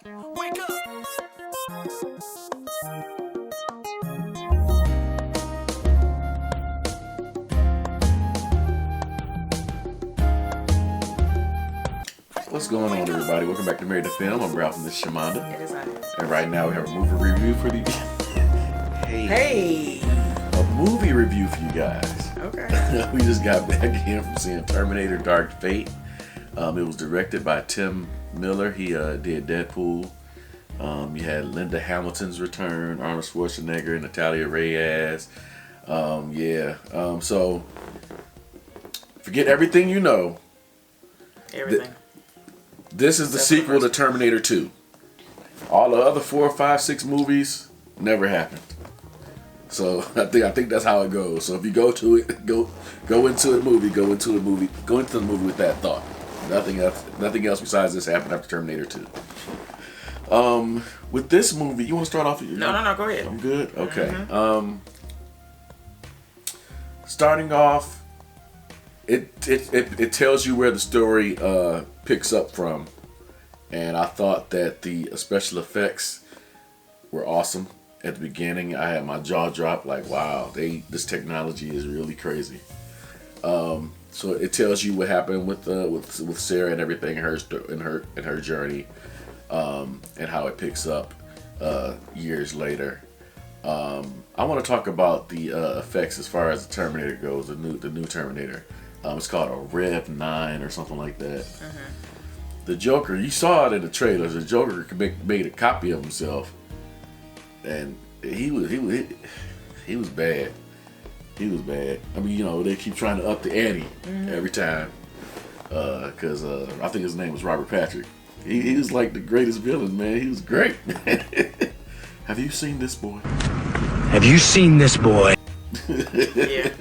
Wake up. What's going on, everybody? Welcome back to Married to Film. I'm Ralph and this is Shamanda. It is I. And right now we have a movie review for the... Hey! A movie review for you guys. Okay. We just got back in from seeing Terminator Dark Fate. It was directed by Tim Miller. He did Deadpool. You had Linda Hamilton's return, Arnold Schwarzenegger, Natalia Reyes. So forget everything you know. Everything. This is the sequel to Terminator 2. All the other 4, 5, 6 movies never happened. So I think that's how it goes. So if you go to it, go into the movie with that thought. Nothing else besides this happened after Terminator 2. With this movie, you want to start off? No, go ahead. I'm good. Okay. Mm-hmm. Starting off, it tells you where the story picks up from, and I thought that the special effects were awesome at the beginning. I had my jaw drop, like, wow, this technology is really crazy. So it tells you what happened with Sarah and everything, her journey, and how it picks up years later. I want to talk about the effects as far as the Terminator goes, the new Terminator. It's called a Rev 9 or something like that. Uh-huh. The Joker, you saw it in the trailers. The Joker made a copy of himself, and he was bad. He was bad. I mean, they keep trying to up the ante every time. Because I think his name was Robert Patrick. He was like the greatest villain, man. He was great. Have you seen this boy? Have you seen this boy? Yeah.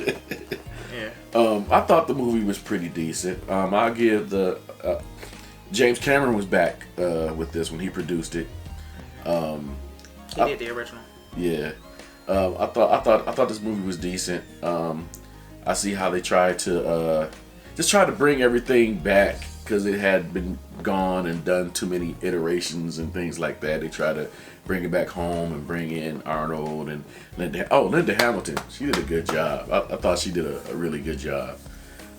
I thought the movie was pretty decent. I'll give the James Cameron was back with this when he produced it. He did the original. Yeah. I thought this movie was decent. I see how they tried to bring everything back because it had been gone and done too many iterations and things like that. They tried to bring it back home and bring in Arnold and Linda Hamilton. She did a good job. I thought she did a really good job.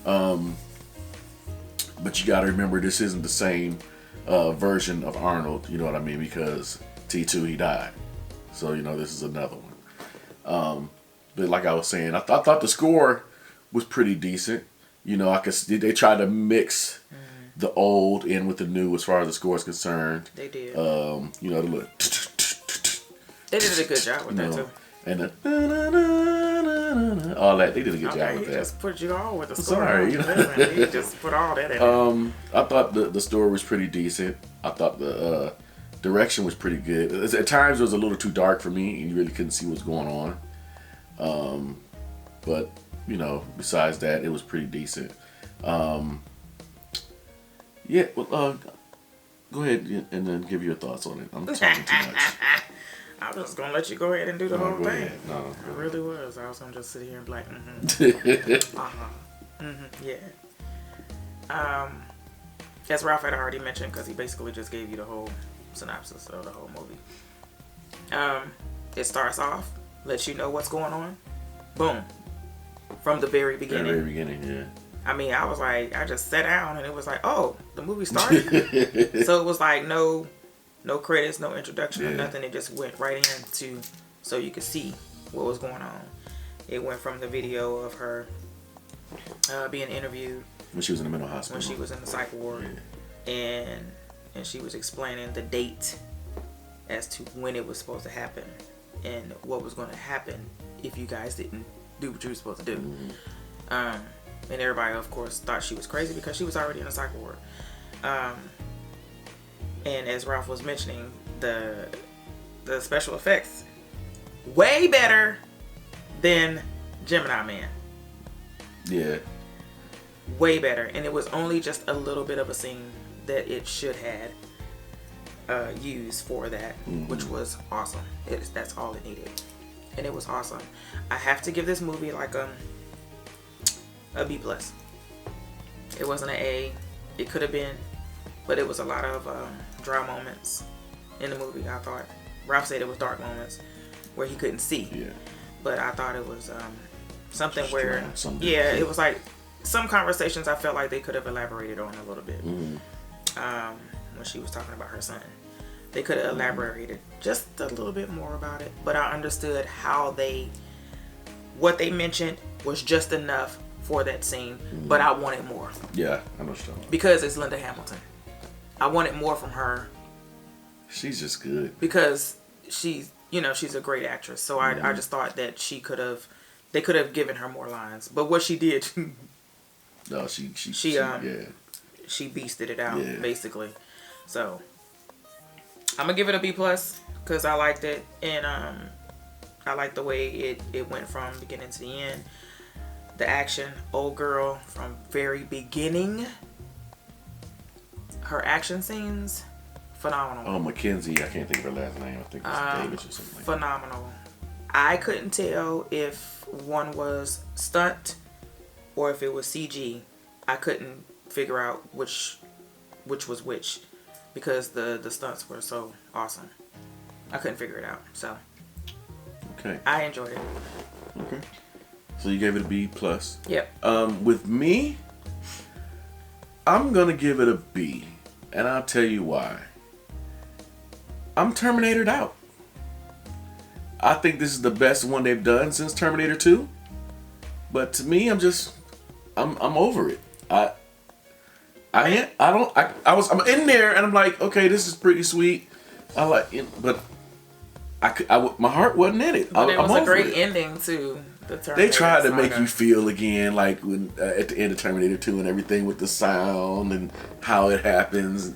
But you got to remember, this isn't the same version of Arnold. You know what I mean? Because T2, he died. So this is another one. But like I was saying, I thought the score was pretty decent. I could see they tried to mix the old in with the new as far as the score is concerned. They did. The little. They did a good job with that too. And all that, they did a good job with that. Just put you all with the score. Sorry, He just put all that in. I thought the story was pretty decent. I thought the direction was pretty good. At times it was a little too dark for me, and you really couldn't see what's going on. But besides that, it was pretty decent. Go ahead and then give your thoughts on it. I'm talking too much. I was just gonna let you go ahead and do the whole thing. No, I really was. I was gonna just sit here and be like, yeah. As Ralph had already mentioned, because he basically just gave you the whole synopsis of the whole movie. It starts off, lets you know what's going on. Boom. From the very beginning. Very beginning, yeah. I mean, I was like, I just sat down and it was like, oh, the movie started. So it was like no credits, no introduction or nothing. It just went right into so you could see what was going on. It went from the video of her being interviewed when she was in the mental hospital. When she was in the psych ward, and she was explaining the date as to when it was supposed to happen and what was going to happen if you guys didn't do what you were supposed to do. And everybody, of course, thought she was crazy because she was already in a psych ward. And as Ralph was mentioning, the special effects way better than Gemini Man. Yeah. Way better. And it was only just a little bit of a scene that it should have used for that, which was awesome. That's all it needed. And it was awesome. I have to give this movie like a B+. It wasn't an A. It could have been, but it was a lot of dry moments. in the movie. I thought Ralph said it was dark moments where he couldn't see. Yeah. But I thought it was something Strong, where, something yeah, good. it was like some conversations I felt like they could have elaborated on a little bit. When she was talking about her son, they could have elaborated just a little bit more about it. But I understood what they mentioned was just enough for that scene. But I wanted more. Yeah, I understand. Because it's Linda Hamilton. I wanted more from her. She's just good. Because she's a great actress. So I just thought that they could have given her more lines. But what she did, No, she beasted it out, Yeah. basically. So I'm gonna give it a B+ because I liked it, and I liked the way it went from beginning to the end. The action, old girl from very beginning, her action scenes, phenomenal. Oh, Mackenzie, I can't think of her last name. I think it's Davis or something. Phenomenal. I couldn't tell if one was stunt or if it was CG. I couldn't figure out which was which because the stunts were so awesome. I couldn't figure it out. So Okay. I enjoyed it. Okay. So you gave it a B+. Yep. With me, I'm gonna give it a B, and I'll tell you why. I'm Terminatored out. I think this is the best one they've done since Terminator 2. But to me, I'm over it. I'm in there and I'm like, okay, this is pretty sweet. I like it, but my heart wasn't in it. But it was I'm a over great it. ending to the Terminator. They tried to make saga. you feel again, like when at the end of Terminator 2 and everything with the sound and how it happens.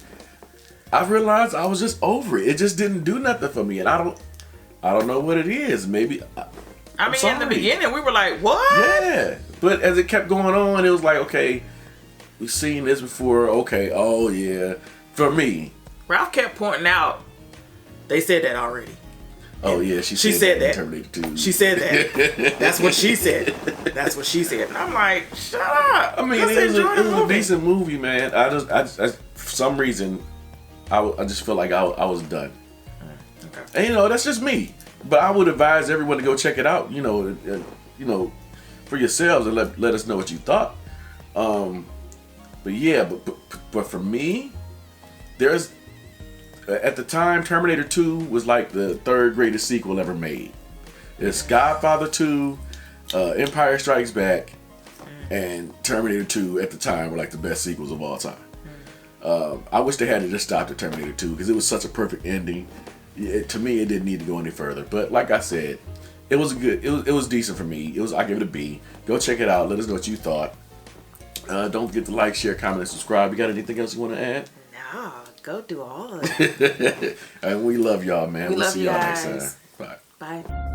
I realized I was just over it. It just didn't do nothing for me, and I don't know what it is. Maybe. I mean, in the beginning, we were like, "What?" Yeah, but as it kept going on, it was like, okay, we've seen this before. Okay, oh yeah. For me, Ralph kept pointing out. They said that already. oh yeah, she said that. in Terminator 2. She said that. That's what she said. That's what she said. And I'm like, shut up. I mean, Just it was enjoy the a movie. decent movie, man. I for some reason, I just feel like I was done. Okay. And that's just me. But I would advise everyone to go check it out. For yourselves and let us know what you thought. But yeah, but for me, there's at the time Terminator 2 was like the third greatest sequel ever made. It's Godfather 2, Empire Strikes Back, and Terminator 2 at the time were like the best sequels of all time. I wish they had just stopped at Terminator 2 because it was such a perfect ending. To me, it didn't need to go any further. But like I said, it was good. It was decent for me. I give it a B. Go check it out. Let us know what you thought. Don't forget to like, share, comment, and subscribe. You got anything else you want to add? No, go do all of it. And we love y'all, man. We We'll love see you y'all next guys. time. Bye. Bye.